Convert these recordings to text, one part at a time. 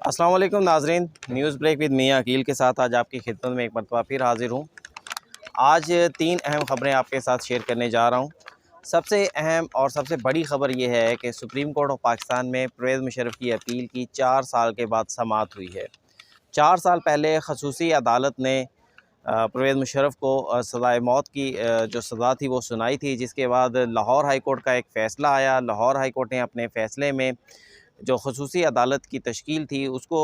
अस्सलाम वालेकुम नाजरीन, न्यूज़ ब्रेक विद मियां अकील के साथ आज आपकी खिदमत में एक मरतबा फिर हाज़िर हूँ। आज 3 अहम ख़बरें आपके साथ शेयर करने जा रहा हूँ। सबसे अहम और सबसे बड़ी ख़बर ये है कि सुप्रीम कोर्ट ऑफ पाकिस्तान में परवेज़ मुशर्रफ की अपील की 4 साल के बाद समाअत हुई है। 4 साल पहले ख़ुसूसी अदालत ने परवेज़ मुशर्रफ को सज़ाए मौत की जो सज़ा थी वो सुनाई थी, जिसके बाद लाहौर हाई कोर्ट का एक फ़ैसला आया। लाहौर हाई कोर्ट ने अपने फ़ैसले में जो ख़ुसूसी अदालत की तश्कील थी उसको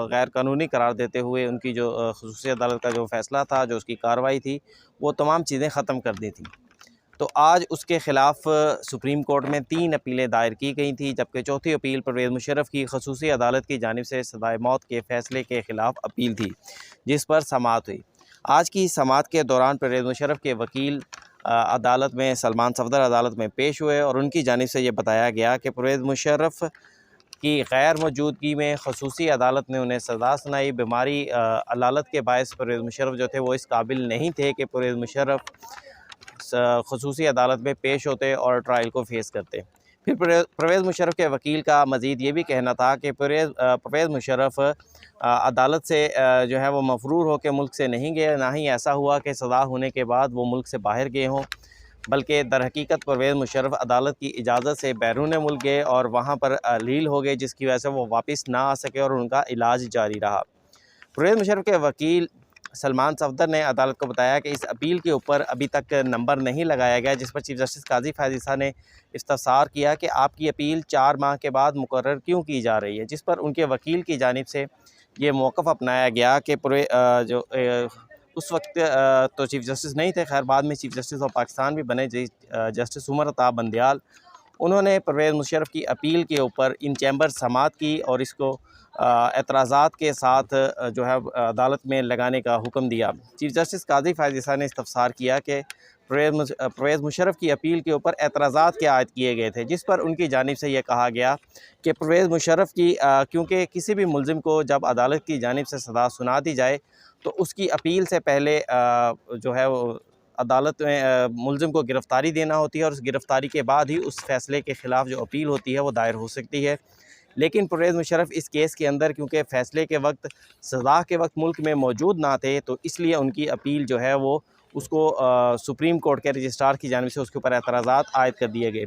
गैर कानूनी करार देते हुए उनकी जो ख़ुसूसी अदालत का जो फ़ैसला था, जो उसकी कार्रवाई थी, वो तमाम चीज़ें ख़त्म कर दी थी। तो आज उसके ख़िलाफ़ सुप्रीम कोर्ट में 3 अपीलें दायर की गई थी, जबकि चौथी अपील परवेज़ मुशर्रफ की ख़ुसूसी अदालत की जानिब से सज़ाए मौत के फ़ैसले के ख़िलाफ़ अपील थी, जिस पर समाअत हुई। आज की समाअत के दौरान परवेज़ मुशर्रफ के वकील अदालत में सलमान सफदर अदालत में पेश हुए और उनकी जानिब से ये बताया गया कि परवेज़ मुशर्रफ की गैर मौजूदगी में ख़ुसूसी अदालत ने उन्हें सज़ा सुनाई। बीमारी अलालत के बायस परवेज़ मुशर्रफ जो थे वो इस काबिल नहीं थे कि परवेज़ मुशर्रफ ख़ुसूसी अदालत में पेश होते और ट्रायल को फेस करते। फिर परवेज़ मुशर्रफ के वकील का मज़ीद ये भी कहना था कि परवेज़ मुशर्रफ अदालत से जो है वो मफरूर होकर मुल्क से नहीं गए, ना ही ऐसा हुआ कि सज़ा होने के बाद वो मुल्क से बाहर गए हों, बल्कि दरहकीकत परवेज़ मुशर्रफ अदालत की इजाज़त से बैरून मुल्क गए और वहाँ पर अलील हो गए, जिसकी वजह से वो वापस ना आ सके और उनका इलाज जारी रहा। परवेज़ मुशर्रफ के वकील सलमान सफदर ने अदालत को बताया कि इस अपील के ऊपर अभी तक नंबर नहीं लगाया गया, जिस पर चीफ जस्टिस काजी फ़ैज़ ईसा ने इस्तफ़सार किया कि आपकी अपील 4 माह के बाद मुकर्रर क्यों की जा रही है, जिस पर उनके वकील की जानिब से ये मौक़िफ़ अपनाया गया कि उस वक्त तो चीफ जस्टिस नहीं थे, खैर बाद में चीफ जस्टिस ऑफ पाकिस्तान भी बने जस्टिस उमर अता बंदयाल। उन्होंने परवेज़ मुशर्रफ की अपील के ऊपर इन चैम्बर समाअत की और इसको एतराज़ात के साथ जो है अदालत में लगाने का हुक्म दिया। चीफ जस्टिस काज़ी फ़ैज़ ईसा ने इस्तफ़सार किया कि परवेज़ मुशर्रफ की अपील के ऊपर एतराज़ात क्या आयद किए गए थे, जिस पर उनकी जानिब से यह कहा गया कि परवेज़ मुशर्रफ की क्योंकि किसी भी मुलज़िम को जब अदालत की जानिब से सज़ा सुना दी जाए तो उसकी अपील से पहले जो है वो अदालत में मुलज़िम को गिरफ़्तारी देना होती है और उस गिरफ़्तारी के बाद ही उस फ़ैसले के ख़िलाफ़ जो अपील होती है वो दायर हो सकती है। लेकिन परवेज़ मुशर्रफ इस केस के अंदर क्योंकि फ़ैसले के वक्त, सज़ा के वक्त मुल्क में मौजूद ना थे, तो इसलिए उनकी अपील जो है वो उसको सुप्रीम कोर्ट के रजिस्ट्रार की जानिब से उसके ऊपर एतराज़ात आयद कर दिए गए।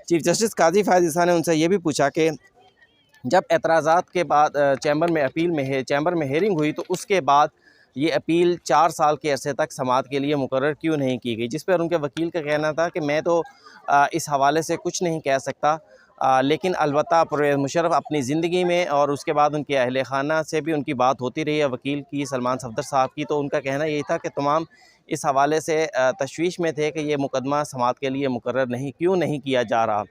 चीफ जस्टिस काज़ी फ़ैज़ ईसा ने उनसे ये भी पूछा कि जब एतराज़ात के बाद चैम्बर में हेयरिंग हुई तो उसके बाद ये अपील 4 साल के अरसे तक समाअत के लिए मुकर्रर क्यों नहीं की गई, जिस पर उनके वकील का कहना था कि मैं तो इस हवाले से कुछ नहीं कह सकता, लेकिन अलबत्ता परवेज़ मुशर्रफ अपनी ज़िंदगी में और उसके बाद उनके अहले खाना से भी उनकी बात होती रही है, वकील की सलमान सफदर साहब की, तो उनका कहना यही था कि तमाम इस हवाले से तशवीश में थे कि ये मुकदमा समाअत के लिए मुकर्रर क्यों नहीं किया जा रहा।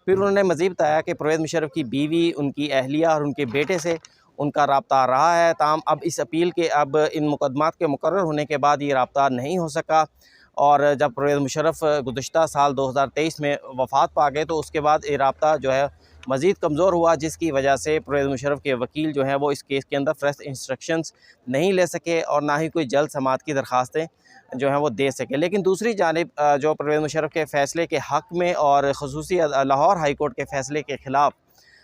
फिर उन्होंने मज़ीद बताया कि परवेज़ मुशर्रफ की बीवी, उनकी अहलिया और उनके बेटे से उनका राब्ता रहा है, ताहम अब इस अपील के इन मुकदमात के मुकर्रर होने के बाद ये राब्ता नहीं हो सका और जब परवेज़ मुशर्रफ गुज़श्ता साल 2023 में वफ़ात पा गए तो उसके बाद ये राब्ता जो है मज़ीद कमज़ोर हुआ, जिसकी वजह से परवेज़ मुशर्रफ के वकील जो हैं वो इस केस के अंदर फ्रेश इंस्ट्रक्शंस नहीं ले सके और ना ही कोई जल्द समाअत की दरख्वास्तें जो हैं वो दे सके। लेकिन दूसरी जानिब जो परवेज़ मुशर्रफ के फ़ैसले के हक़ में और ख़ुसूसी लाहौर हाई कोर्ट के फ़ैसले के ख़िलाफ़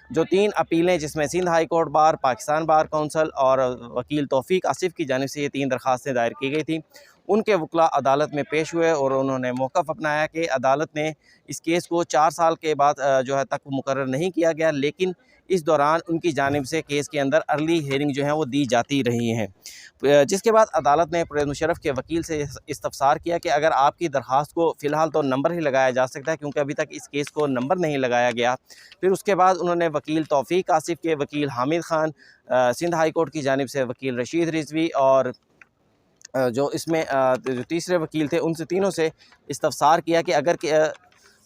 जो 3 अपीलें, जिसमें Sindh high court bar, Pakistan बार कौंसल और वकील तौफ़ीक आसिफ़ की जानिब से ये 3 दरख्वास्तें दायर की गई थी, उनके वकील अदालत में पेश हुए और उन्होंने मौक़िफ़ अपनाया कि अदालत ने इस केस को 4 साल के बाद जो है तक मुकर्रर नहीं किया गया, लेकिन इस दौरान उनकी जानिब से केस के अंदर अर्ली हियरिंग जो है वो दी जाती रही हैं। जिसके बाद अदालत ने परवेज़ मुशर्रफ के वकील से इस्तफ़सार किया कि अगर आपकी दरख्वास्त को फ़िलहाल तो नंबर ही लगाया जा सकता है, क्योंकि अभी तक इस केस को नंबर नहीं लगाया गया। फिर उसके बाद उन्होंने वकील तौफ़ीक आसिफ़ के वकील हामिद ख़ान, सिंध हाई कोर्ट की जानिब से वकील रशीद रिज़वी और जो इसमें जो तीसरे वकील थे, उनसे तीनों से इस्तफ़सार किया कि अगर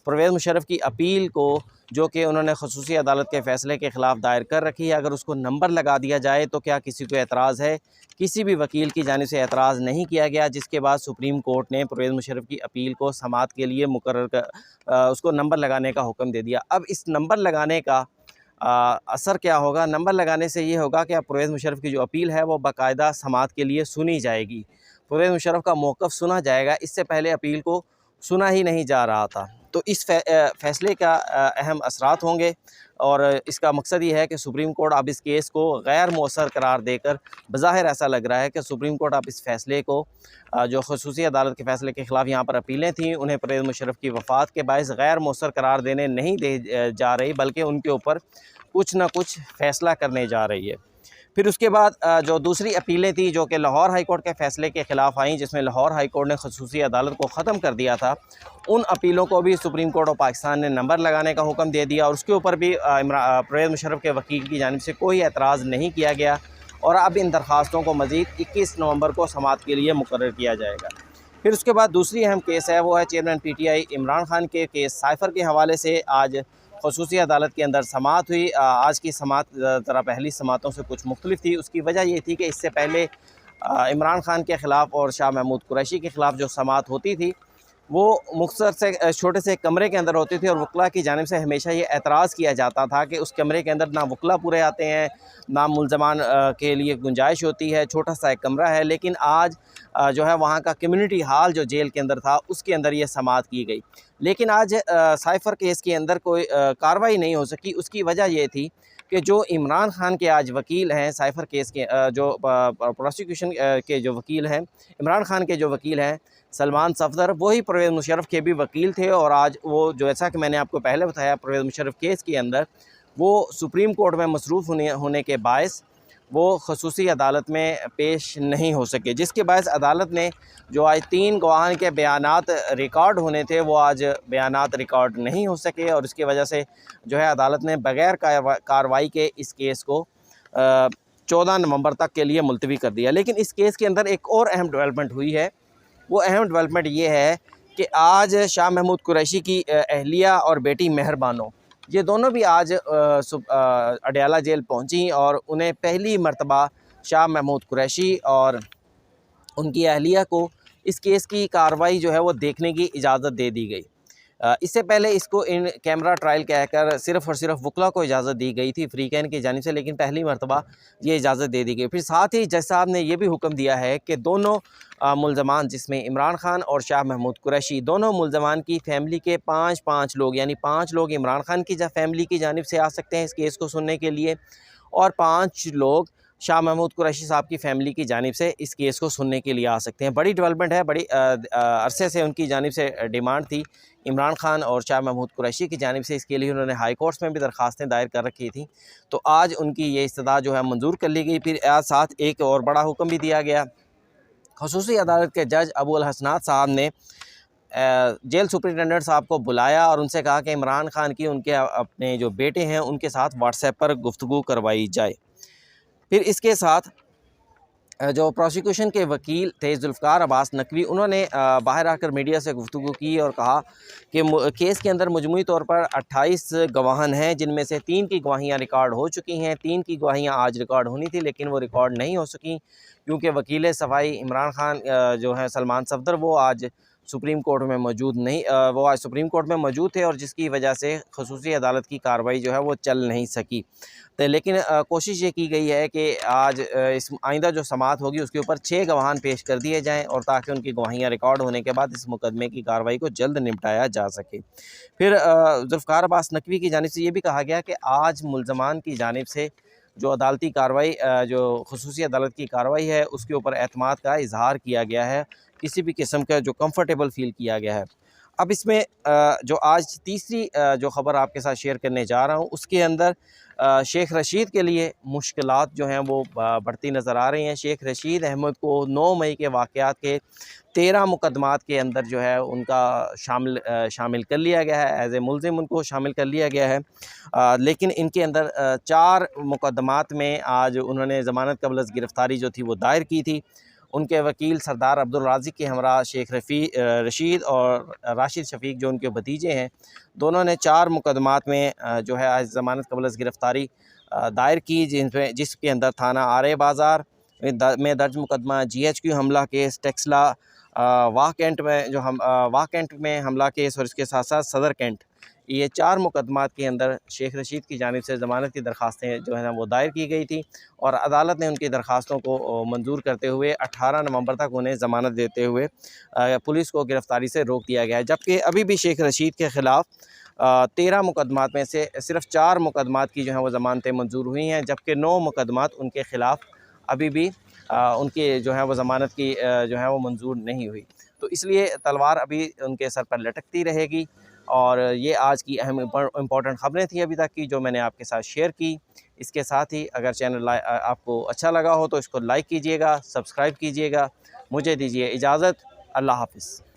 परवेज़ मुशर्रफ की अपील को, जो कि उन्होंने ख़ुसूसी अदालत के फ़ैसले के ख़िलाफ़ दायर कर रखी है, अगर उसको नंबर लगा दिया जाए तो क्या किसी को एतराज़ है। किसी भी वकील की जानिब से एतराज़ नहीं किया गया, जिसके बाद सुप्रीम कोर्ट ने परवेज़ मुशर्रफ की अपील को समाअत के लिए उसको नंबर लगाने का हुक्म दे दिया। अब इस नंबर लगाने का असर क्या होगा? नंबर लगाने से ये होगा कि अब परवेज़ मुशर्रफ की जो अपील है वो बाकायदा समाअत के लिए सुनी जाएगी। परवेज़ मुशर्रफ का मौक़िफ़ सुना जाएगा। इससे पहले अपील को सुना ही नहीं जा रहा था। तो इस फैसले का अहम असरात होंगे और इसका मकसद ये है कि सुप्रीम कोर्ट अब इस केस को गैर मौसर करार देकर, बज़ाहिर ऐसा लग रहा है कि सुप्रीम कोर्ट अब इस फैसले को जो खसूसी अदालत के फैसले के ख़िलाफ़ यहाँ पर अपीलें थीं, उन्हें परवेज़ मुशर्रफ की वफ़ात के बायस गैर मौसर करार देने नहीं दे जा रही, बल्कि उनके ऊपर कुछ न कुछ फ़ैसला करने जा रही है। फिर उसके बाद जो दूसरी अपीलें थी जो कि लाहौर हाई कोर्ट के फ़ैसले के ख़िलाफ़ आईं, जिसमें लाहौर हाई कोर्ट ने खसूसी अदालत को ख़त्म कर दिया था, उन अपीलों को भी सुप्रीम कोर्ट ऑफ पाकिस्तान ने नंबर लगाने का हुक्म दे दिया और उसके ऊपर भी परवेज़ मुशर्रफ के वकील की जानिब से कोई एतराज़ नहीं किया गया और अब इन दरख्वास्तों को मज़ीद 21 नवंबर को समाअत के लिए मुकर्रर किया जाएगा। फिर उसके बाद दूसरी अहम केस है, वो है चेयरमैन PTI इमरान खान के केस साइफ़र के हवाले से आज खसूसी अदालत के अंदर समाअत हुई। आज की समाअत ज़रा पहली समाअतों से कुछ मुख्तलिफ थी। उसकी वजह ये थी कि इससे पहले इमरान खान के ख़िलाफ़ और शाह महमूद कुरैशी के ख़िलाफ़ जो समाअत होती थी, वो मुख्तसर से छोटे से कमरे के अंदर होती थी और वकला की जानिब से हमेशा ये एतराज़ किया जाता था कि उस कमरे के अंदर ना वकला पूरे आते हैं, ना मुल्ज़मान के लिए गुंजाइश होती है, छोटा सा एक कमरा है। लेकिन आज जो है वहाँ का कम्युनिटी हॉल जो जेल के अंदर था, उसके अंदर ये समाअत की गई। लेकिन आज साइफ़र केस के अंदर कोई कार्रवाई नहीं हो सकी। उसकी वजह ये थी कि जो इमरान खान के आज वकील हैं, साइफ़र केस के जो प्रोसिक्यूशन के जो वकील हैं, इमरान खान के जो वकील हैं सलमान सफदर, वही परवेज़ मुशर्रफ के भी वकील थे और आज वो, जैसा कि मैंने आपको पहले बताया, परवेज़ मुशर्रफ केस के अंदर वो सुप्रीम कोर्ट में मसरूफ़ होने के बायस वो खसूसी अदालत में पेश नहीं हो सके, जिसके बायस अदालत ने जो आज 3 गवाहान के बयानात रिकॉर्ड होने थे, वो आज बयानात रिकॉर्ड नहीं हो सके और इसकी वजह से जो है अदालत ने बग़ैर कार्रवाई के इस केस को 14 नवंबर तक के लिए मुलतवी कर दिया। लेकिन इस केस के अंदर एक और अहम डेवलपमेंट हुई है। वो अहम डेवलपमेंट ये है कि आज शाह महमूद कुरैशी की अहलिया और बेटी मेहरबानो, ये दोनों भी आज अडयाला जेल पहुंची और उन्हें पहली मर्तबा शाह महमूद कुरैशी और उनकी अहलिया को इस केस की कार्रवाई जो है वो देखने की इजाज़त दे दी गई। इससे पहले इसको इन कैमरा ट्रायल कहकर सिर्फ़ और सिर्फ वकला को इजाज़त दी गई थी फ्रीकैन की जानिब से, लेकिन पहली मर्तबा ये इजाज़त दे दी गई। फिर साथ ही जज साहब ने यह भी हुक्म दिया है कि दोनों मुल्ज़मान, जिसमें इमरान खान और शाह महमूद कुरैशी, दोनों मुल्ज़मान की फ़ैमिली के 5 लोग, यानी 5 लोग इमरान खान की फ़ैमिली की जानिब से आ सकते हैं इस केस को सुनने के लिए और 5 लोग शाह महमूद कुरैशी साहब की फ़ैमिली की जानिब से इस केस को सुनने के लिए आ सकते हैं। बड़ी डेवलपमेंट है, बड़ी अरसे से उनकी जानिब से डिमांड थी इमरान खान और शाह महमूद कुरैशी की जानिब से। इसके लिए उन्होंने हाई कोर्ट्स में भी दरख्वास्तें दायर कर रखी थी, तो आज उनकी ये इस्तदा जो है मंजूर कर ली गई। फिर आज साथ एक और बड़ा हुक्म भी दिया गया। खसूसी अदालत के जज अबू अल हसनात साहब ने जेल सुपरिटेंडेंट साहब को बुलाया और उनसे कहा कि इमरान खान की उनके अपने जो बेटे हैं उनके साथ व्हाट्सएप पर गुफ्तगू करवाई जाए। फिर इसके साथ जो प्रोसिक्यूशन के वकील थे जुल्फ़िकार अब्बास नकवी, उन्होंने बाहर आकर मीडिया से गुफ्तगू की और कहा कि केस के अंदर मजमूई तौर पर 28 गवाहन हैं, जिनमें से 3 की गवाहियाँ रिकॉर्ड हो चुकी हैं। 3 की गवाहियाँ आज रिकॉर्ड होनी थी, लेकिन वो रिकॉर्ड नहीं हो सकी क्योंकि वकील सफ़ाई इमरान खान जो है सलमान सफदर, वो आज सुप्रीम कोर्ट में मौजूद नहीं वो आज सुप्रीम कोर्ट में मौजूद थे और जिसकी वजह से खसूसी अदालत की कार्रवाई जो है वो चल नहीं सकी। तो लेकिन कोशिश ये की गई है कि आज इस आइंदा जो समाअत होगी उसके ऊपर 6 गवाहान पेश कर दिए जाएँ और ताकि उनकी गवाहियाँ रिकॉर्ड होने के बाद इस मुकदमे की कार्रवाई को जल्द निपटाया जा सके। फिर जुल्फ़िकार अब्बास नकवी की जानिब से ये भी कहा गया कि आज मुल्ज़मान की जानिब से जो अदालती कार्रवाई जो खसूसी अदालत की कार्रवाई है उसके ऊपर एतमाद का इजहार किया गया है, किसी भी किस्म का जो कंफर्टेबल फ़ील किया गया है। अब इसमें जो आज तीसरी जो ख़बर आपके साथ शेयर करने जा रहा हूँ उसके अंदर शेख रशीद के लिए मुश्किलात जो हैं वो बढ़ती नज़र आ रही हैं। शेख रशीद अहमद को 9 मई के वाक़यात के 13 मुकदमात के अंदर जो है उनका शामिल कर लिया गया है, एज़ ए मुल्ज़िम उनको शामिल कर लिया गया है। लेकिन इनके अंदर 4 मुकदमात में आज उन्होंने ज़मानत क़ब्ल गिरफ़्तारी जो थी वो दायर की थी। उनके वकील सरदार अब्दुल राज़िक के हमरा शेख रशीद और राशिद शफ़ीक जो उनके भतीजे हैं, दोनों ने 4 मुकदमात में जो है आज ज़मानत क़ब्ल गिरफ़्तारी दायर की, जिसके अंदर थाना आरे बाज़ार में दर्ज मुकदमा, GHQ हमला केस, टेक्सला वाह कैंट में जो वाह कैंट में हमला केस और इसके साथ साथ सदर कैंट, ये 4 मुकदमात के अंदर शेख रशीद की जानिब से ज़मानत की दरख्वास्तें जो है ना वो दायर की गई थी और अदालत ने उनकी दरख्वास्तों को मंजूर करते हुए 18 नवंबर तक उन्हें ज़मानत देते हुए पुलिस को गिरफ़्तारी से रोक दिया गया है। जबकि अभी भी शेख रशीद के ख़िलाफ़ 13 मुकदमात में से सिर्फ़ 4 मुकदमात की जो है वो ज़मानतें मंजूर हुई हैं, जबकि 9 मुकदमात उनके ख़िलाफ़ अभी भी उनकी जो है वो ज़मानत की जो है वो मंजूर नहीं हुई। तो इसलिए तलवार अभी उनके सर पर लटकती रहेगी। और ये आज की अहम इम्पॉर्टेंट ख़बरें थी अभी तक की, जो मैंने आपके साथ शेयर की। इसके साथ ही अगर चैनल आपको अच्छा लगा हो तो इसको लाइक कीजिएगा, सब्सक्राइब कीजिएगा। मुझे दीजिए इजाज़त। अल्लाह हाफ़िज़।